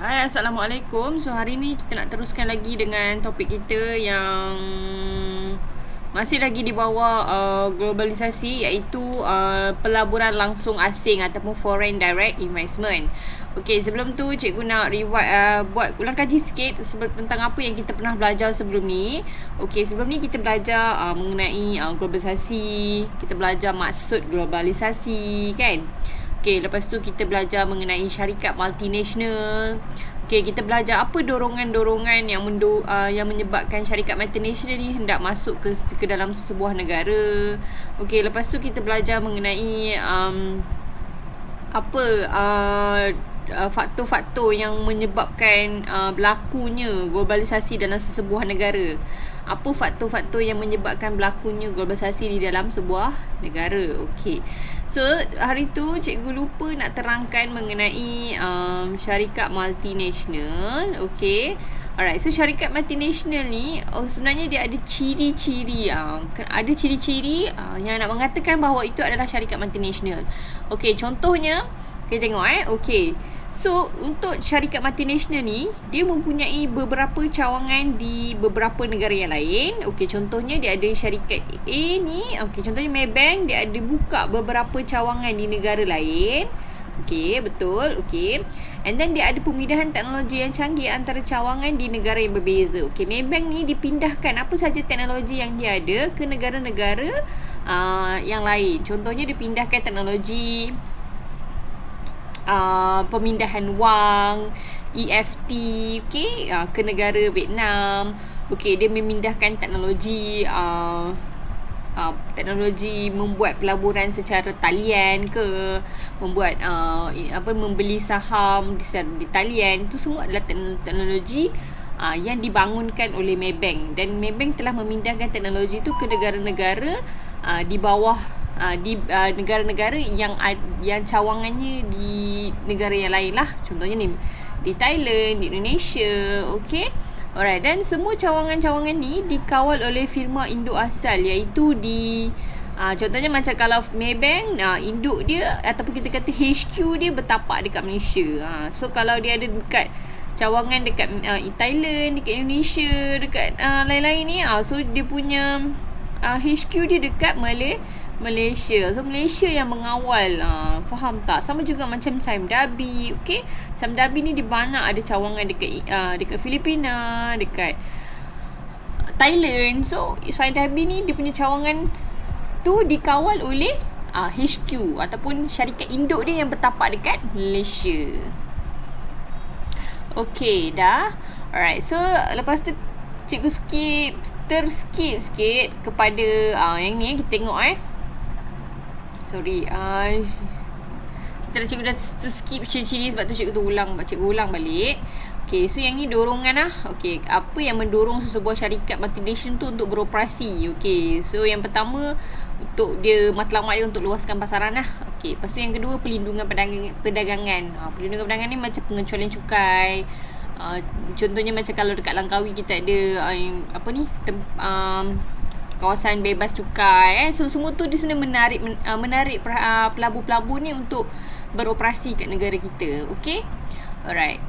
Hai, Assalamualaikum. So, hari ni kita nak teruskan lagi dengan topik kita yang masih lagi di bawah globalisasi, iaitu pelaburan langsung asing ataupun foreign direct investment. Okey, sebelum tu cikgu nak buat ulang kaji sikit tentang apa yang kita pernah belajar sebelum ni. Okey, sebelum ni kita belajar mengenai globalisasi, kita belajar maksud globalisasi, kan? Okay, lepas tu kita belajar mengenai syarikat multinasional. Okay, kita belajar apa dorongan-dorongan yang menyebabkan syarikat multinasional ni hendak masuk ke dalam sebuah negara. Okay, lepas tu kita belajar mengenai faktor-faktor yang menyebabkan berlakunya globalisasi dalam sebuah negara. Apa faktor-faktor yang menyebabkan berlakunya globalisasi di dalam sebuah negara. Okey. So, hari tu cikgu lupa nak terangkan mengenai syarikat multinasional. Okey. Alright, so syarikat multinasional ni sebenarnya dia ada ciri-ciri. Ada ciri-ciri yang nak mengatakan bahawa itu adalah syarikat multinasional. Okey, contohnya kita tengok okey. So, untuk syarikat multinasional ni, dia mempunyai beberapa cawangan di beberapa negara yang lain. Okey, contohnya dia ada syarikat A ni. Okey, contohnya Maybank, dia ada buka beberapa cawangan di negara lain. Okey, betul. Okey. And then dia ada pemindahan teknologi yang canggih antara cawangan di negara yang berbeza. Okey, Maybank ni dipindahkan apa saja teknologi yang dia ada ke negara-negara yang lain. Contohnya dipindahkan teknologi pemindahan wang EFT, okey, ke negara Vietnam. Okey, dia memindahkan teknologi teknologi membuat pelaburan secara talian ke, membuat membeli saham di talian. Itu semua adalah teknologi yang dibangunkan oleh Maybank, dan Maybank telah memindahkan teknologi itu ke negara-negara di bawah di negara-negara yang cawangannya di negara yang lain lah. Contohnya ni di Thailand, di Indonesia. Okey. Alright, dan semua cawangan-cawangan ni dikawal oleh firma induk asal, iaitu contohnya macam kalau Maybank, induk dia ataupun kita kata HQ dia bertapak dekat Malaysia. So kalau dia ada dekat cawangan dekat Thailand, dekat Indonesia, dekat lain-lain ni, so dia punya HQ dia dekat Malaysia. So Malaysia yang mengawal, faham tak? Sama juga macam Sime Darby. Okey, Sime Darby ni di mana ada cawangan dekat Filipina, dekat Thailand. So Sime Darby ni dia punya cawangan tu dikawal oleh HQ ataupun syarikat induk dia yang bertapak dekat Malaysia. Okey, dah. Alright, so lepas tu cikgu terskip sikit kepada yang ni kita tengok sorry, cikgu dah skip ciri-ciri, sebab tu cikgu ulang balik. Okay, so yang ni dorongan Okay, apa yang mendorong sebuah syarikat multinasional tu untuk beroperasi? Okay, so yang pertama, untuk dia matlamat dia untuk luaskan pasaran Okay, lepas tu yang kedua, perlindungan perdagangan. Perlindungan perdagangan ni macam pengecualian cukai. Contohnya macam kalau dekat Langkawi kita ada kawasan bebas cukai. So semua tu dia sebenarnya menarik pelabur-pelabur ni untuk beroperasi kat negara kita. Okay, alright.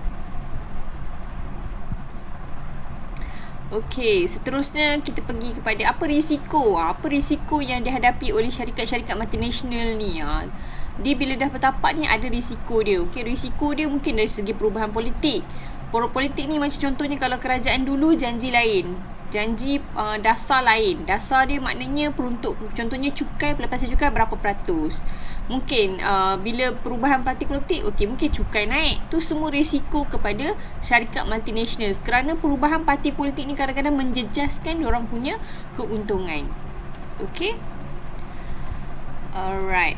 Okay, seterusnya kita pergi kepada apa risiko yang dihadapi oleh syarikat-syarikat multinasional ni. Dia bila dah bertapak ni ada risiko dia. Okay, risiko dia mungkin dari segi perubahan politik. Politik ni macam contohnya kalau kerajaan dulu janji lain, janji dasar lain. Dasar dia maknanya peruntuk, contohnya cukai, pelepasan cukai berapa peratus. Mungkin bila perubahan parti politik, okey, mungkin cukai naik. Tu semua risiko kepada syarikat multinasional, kerana perubahan parti politik ni kadang-kadang menjejaskan diorang punya keuntungan. Okey, alright.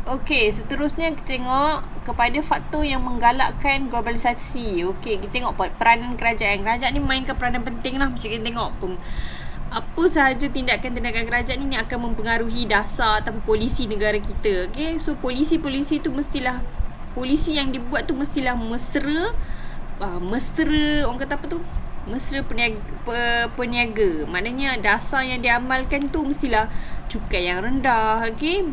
Okey, seterusnya kita tengok kepada faktor yang menggalakkan globalisasi. Okey, kita tengok peranan kerajaan. Kerajaan ni mainkan peranan penting lah. Macam kita tengok apa sahaja tindakan-tindakan kerajaan ni akan mempengaruhi dasar ataupun polisi negara kita. Okey, so polisi tu mestilah, polisi yang dibuat tu mestilah mesra, orang kata apa tu? Mesra peniaga. Maknanya dasar yang diamalkan tu mestilah cukai yang rendah, okey,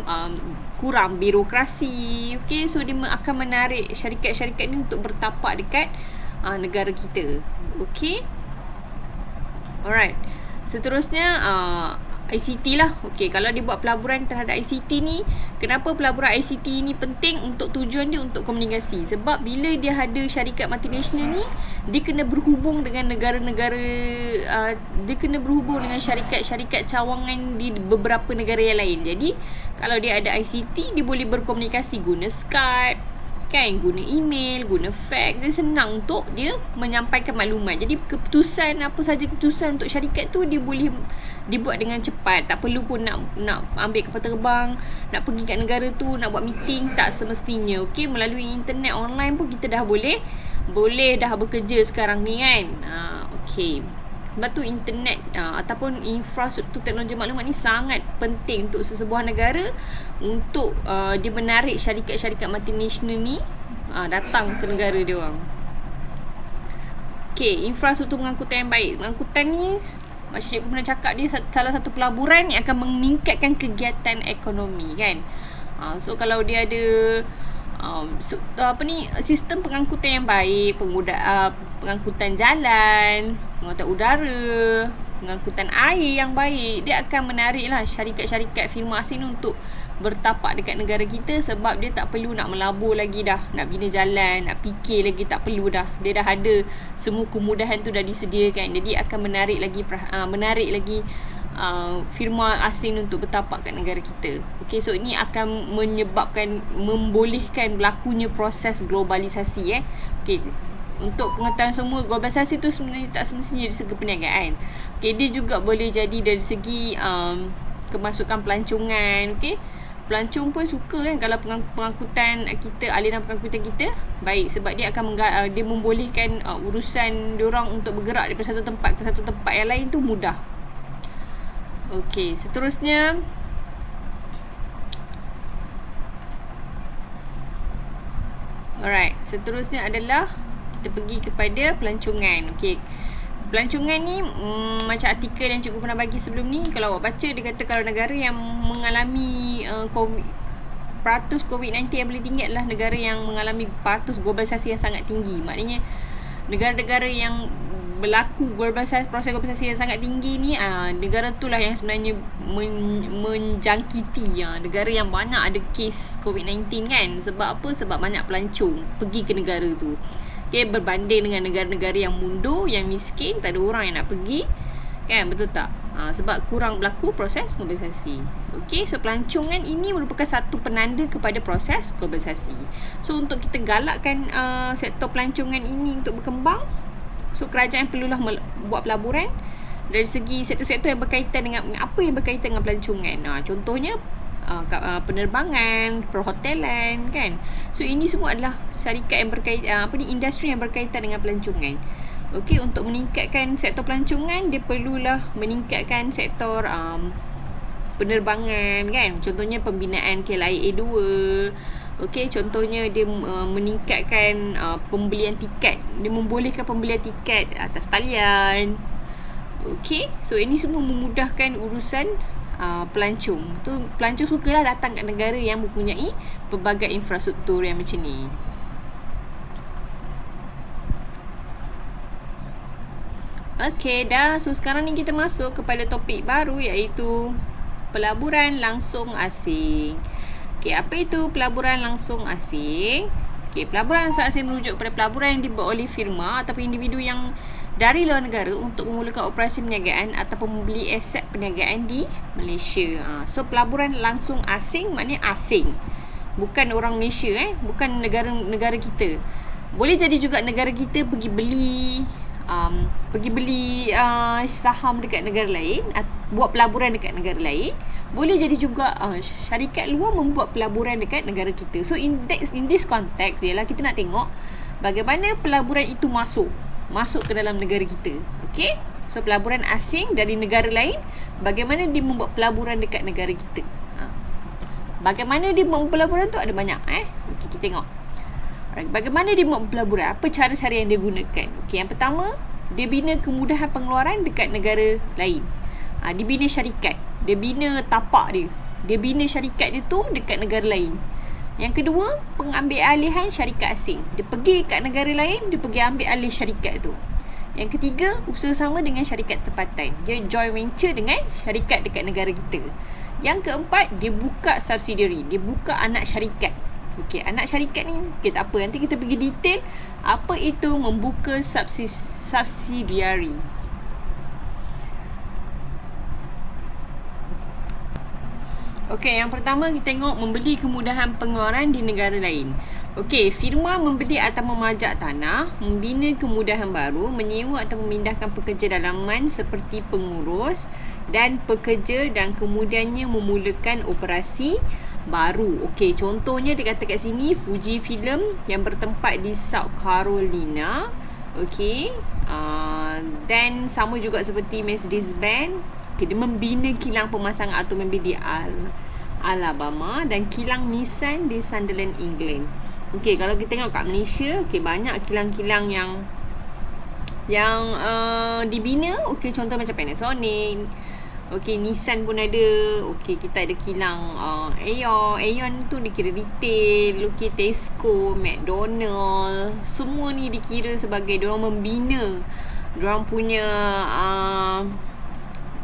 kurang birokrasi. Okay, so dia akan menarik syarikat-syarikat ni untuk bertapak dekat negara kita. Okay, alright. Seterusnya ICT lah. Okay, kalau dia buat pelaburan terhadap ICT ni, kenapa pelaburan ICT ni penting? Untuk tujuan dia untuk komunikasi. Sebab bila dia ada syarikat multinasional ni, dia kena berhubung dengan negara-negara, dia kena berhubung dengan syarikat-syarikat cawangan di beberapa negara yang lain. Jadi kalau dia ada ICT, dia boleh berkomunikasi guna Skype kan, guna email, guna fax. Dia senang untuk dia menyampaikan maklumat. Jadi keputusan, apa saja keputusan untuk syarikat tu, dia boleh dibuat dengan cepat. Tak perlu pun nak ambil kapal terbang, nak pergi kat negara tu, nak buat meeting. Tak semestinya. Okay, melalui internet online pun kita dah boleh dah bekerja sekarang ni kan. Okay, sebab tu internet ataupun infrastruktur teknologi maklumat ni sangat penting untuk sesebuah negara, untuk dia menarik syarikat-syarikat multinasional ni datang ke negara dia orang. Okay, infrastruktur pengangkutan yang baik. Pengangkutan ni, macam cikgu pernah cakap, dia salah satu pelaburan yang akan meningkatkan kegiatan ekonomi kan. So kalau dia ada sistem pengangkutan yang baik, pengangkutan jalan, pengangkutan udara, pengangkutan air yang baik, dia akan menariklah syarikat-syarikat firma asing untuk bertapak dekat negara kita. Sebab dia tak perlu nak melabur lagi dah, nak bina jalan, nak fikir lagi, tak perlu dah. Dia dah ada semua kemudahan tu dah disediakan. Jadi akan menarik lagi firma asing untuk bertapak kat negara kita. Okay, so ini akan membolehkan berlakunya proses globalisasi. Okay, untuk pengetahuan semua, globalisasi tu sebenarnya tak semestinya dari segi perniagaan. Okay, dia juga boleh jadi dari segi kemasukan pelancongan. Okay, pelancong pun suka kan kalau pengangkutan kita, aliran pengangkutan kita baik, sebab dia akan dia membolehkan urusan diorang untuk bergerak daripada satu tempat ke satu tempat yang lain tu mudah. Okey, seterusnya seterusnya adalah kita pergi kepada pelancongan. Okey, pelancongan ni macam artikel yang cikgu pernah bagi sebelum ni, kalau awak baca, dia kata kalau negara yang mengalami peratus COVID-19 yang paling tinggi adalah negara yang mengalami peratus globalisasi yang sangat tinggi. Maknanya negara-negara yang berlaku proses globalisasi yang sangat tinggi ni, negara tu lah yang sebenarnya menjangkiti negara yang banyak ada kes COVID-19 kan. Sebab apa? Sebab banyak pelancong pergi ke negara tu. Okay, berbanding dengan negara-negara yang mundur, yang miskin, tak ada orang yang nak pergi kan, betul tak? Sebab kurang berlaku proses globalisasi. Okay, so pelancongan ini merupakan satu penanda kepada proses globalisasi. So untuk kita galakkan sektor pelancongan ini untuk berkembang, so kerajaan perlulah buat pelaburan dari segi sektor-sektor yang berkaitan dengan apa yang berkaitan dengan pelancongan. Contohnya penerbangan, perhotelan kan. So ini semua adalah syarikat yang berkaitan industri yang berkaitan dengan pelancongan. Okey, untuk meningkatkan sektor pelancongan, dia perlulah meningkatkan sektor penerbangan kan. Contohnya pembinaan KLIA 2. Okey, contohnya dia meningkatkan pembelian tiket. Dia membolehkan pembelian tiket atas talian. Okey, so ini semua memudahkan urusan pelancong. Tu pelancong sukalah datang kat negara yang mempunyai pelbagai infrastruktur yang macam ni. Okey, dah. So sekarang ni kita masuk kepada topik baru, iaitu pelaburan langsung asing. Okey, apa itu pelaburan langsung asing? Okey, pelaburan langsung asing merujuk kepada pelaburan yang dibuat oleh firma ataupun individu yang dari luar negara untuk memulakan operasi perniagaan ataupun membeli aset perniagaan di Malaysia. So pelaburan langsung asing maknanya asing, bukan orang Malaysia, bukan negara kita. Boleh jadi juga negara kita pergi beli saham dekat negara lain, buat pelaburan dekat negara lain. Boleh jadi juga syarikat luar membuat pelaburan dekat negara kita. So in this context ialah kita nak tengok bagaimana pelaburan itu masuk ke dalam negara kita. Okey, so pelaburan asing dari negara lain, bagaimana dia membuat pelaburan dekat negara kita. Bagaimana dia membuat pelaburan tu ada banyak. Okey, kita tengok. Bagaimana dia membuat pelaburan, apa cara-cara yang dia gunakan. Okey, yang pertama, dia bina kemudahan pengeluaran dekat negara lain. Dia bina syarikat, dia bina tapak dia Dia bina syarikat dia tu dekat negara lain. Yang kedua, pengambilalihan syarikat asing. Dia pergi kat negara lain, dia pergi ambil alih syarikat tu. Yang ketiga, usaha sama dengan syarikat tempatan. Dia joint venture dengan syarikat dekat negara kita. Yang keempat, dia buka subsidiary. Dia buka anak syarikat. Okey, anak syarikat ni, okay, tak apa. Nanti kita pergi detail apa itu membuka subsidiary. Okey, yang pertama kita tengok membeli kemudahan pengeluaran di negara lain. Okey, firma membeli atau memajak tanah, membina kemudahan baru, menyewa atau memindahkan pekerja dalaman seperti pengurus dan pekerja dan kemudiannya memulakan operasi baru. Okey, contohnya dia kata kat sini Fuji Film yang bertempat di South Carolina. Okey, dan sama juga seperti Mercedes-Benz. Okay, dia membina kilang pemasangan automobil di Alabama dan kilang Nissan di Sunderland, England. Okey, kalau kita tengok kat Malaysia, okey, banyak kilang-kilang yang dibina. Okey, contoh macam Panasonic. Okey, Nissan pun ada. Okey, kita ada kilang Aeon tu dikira retail. Okey, Tesco, McDonald, semua ni dikira sebagai diorang membina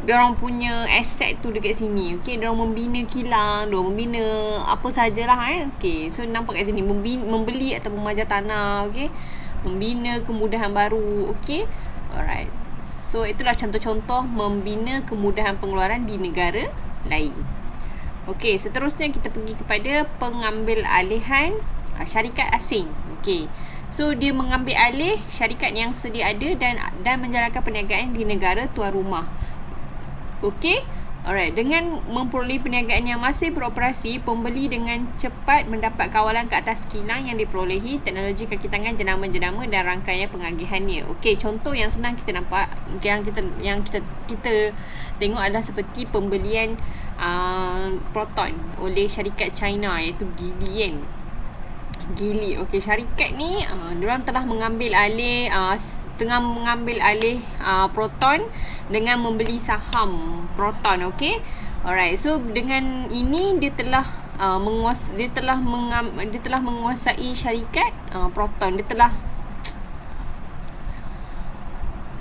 diorang punya aset tu dekat sini. Okey, diorang membina kilang, diorang membina apa sajalah Okey, so nampak kat sini membeli atau memajak tanah. Okey, membina kemudahan baru. Okey, alright. So itulah contoh-contoh membina kemudahan pengeluaran di negara lain. Okey, seterusnya kita pergi kepada pengambil alihan syarikat asing. Okey, so dia mengambil alih syarikat yang sedia ada dan menjalankan perniagaan di negara tuan rumah. Okey, alright. Dengan memperoleh perniagaan yang masih beroperasi, pembeli dengan cepat mendapat kawalan ke atas kilang yang diperolehi, teknologi kaki tangan, jenama-jenama dan rangkaian pengagihannya. Okey, contoh yang senang kita nampak, yang kita tengok adalah seperti pembelian Proton oleh syarikat China iaitu Geely. Okey, syarikat ni diorang telah mengambil alih Proton dengan membeli saham Proton. Okey, alright. So dengan ini dia telah menguasai syarikat Proton. Dia telah